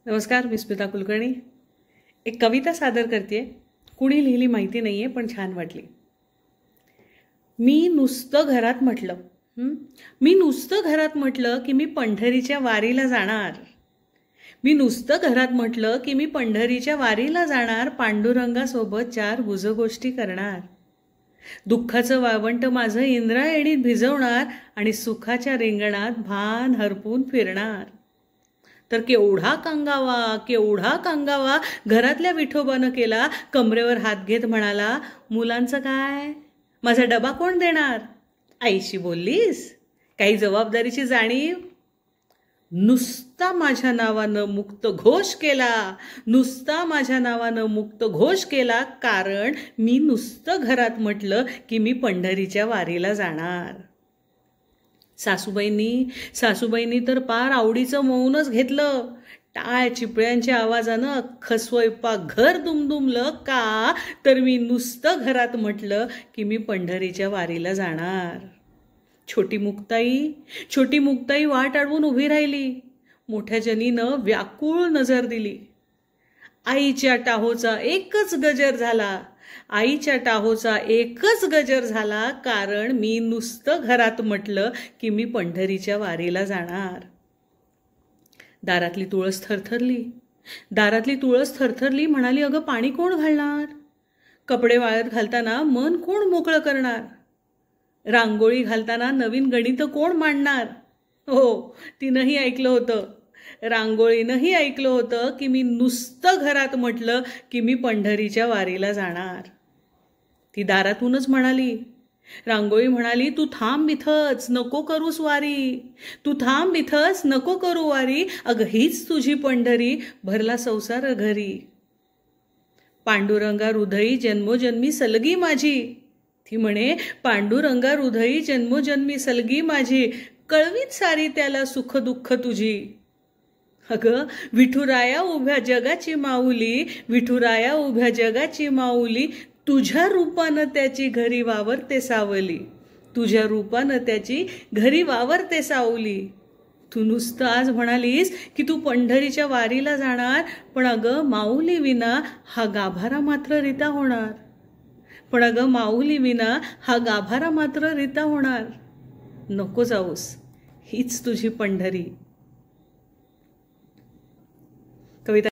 नमस्कार, मी स्मिता कुलकर्णी एक कविता सादर करते. कुणी लिहिली माहिती नाही आहे, पण छान वाटली. मी नुसतं घरात म्हटलं मी नुसतं घरात म्हटलं की मी पंढरीच्या वारीला जाणार. मी नुसतं घरात म्हटलं की मी पंढरीच्या वारीला जाणार. पांडुरंगासोबत 4 गुजगोष्टी करणार. दुःखाचं वाळवंट माझं इंद्रायणीत भिजवणार आणि सुखाच्या रिंगणात भान हरपून फिरणार. तर केवढा कांगावा घरातल्या विठोबानं केला. कमरेवर हात घेत म्हणाला, मुलांचं काय, माझा डबा कोण देणार. आईशी बोललीस, काही जबाबदारीची जाणीव. नुसता माझ्या नावानं मुक्त घोष केला, नुसता माझ्या नावानं मुक्त घोष केला. कारण मी नुसतं घरात म्हटलं की मी पंढरीच्या वारीला जाणार. सासूबाईंनी तर पार आवडीचं मौनच घेतलं. टाळ चिपळ्यांच्या आवाजानं अख्खं स्वयंपाक घर दुमदुमलं. का तर मी नुसतं घरात म्हटलं की मी पंढरीच्या वारीला जाणार. छोटी मुक्ताई वाट अडवून उभी राहिली. मोठ्या जनीनं व्याकुळ नजर दिली. आईच्या टाहोचा एकच गजर झाला. कारण मी नुसतं घरात म्हटलं की मी पंढरीच्या वारीला जाणार. दारातली तुळस थरथरली. म्हणाली, अगं पाणी कोण घालणार. कपडे वाळत घालताना मन कोण मोकळं करणार. रांगोळी घालताना नवीन गणितं कोण मांडणार. हो, तिनंही रांगोळीनंही ऐकलं होतं की मी नुसतं घरात म्हटलं की मी पंढरीच्या वारीला जाणार. ती दारातूनच म्हणाली. रांगोळी म्हणाली, तू थांब इथंच, नको करूस वारी. अगं हीच तुझी पंढरी, भरला संसार घरी. पांडुरंगा हृदयी जन्मोजन्मी सलगी माझी. ती म्हणे, पांडुरंगा हृदयी जन्मोजन्मी सलगी माझी. कळवीत सारी त्याला सुख दुःख तुझी. अगं विठुराया उभ्या जगाची माऊली. तुझ्या रूपानं त्याची घरी वावरते सावली. तू नुसतं आज म्हणालीस की तू पंढरीच्या वारीला जाणार, पण अगं माऊली विना हा गाभारा मात्र रिता होणार. नको जाऊस, हीच तुझी पंढरी. कविता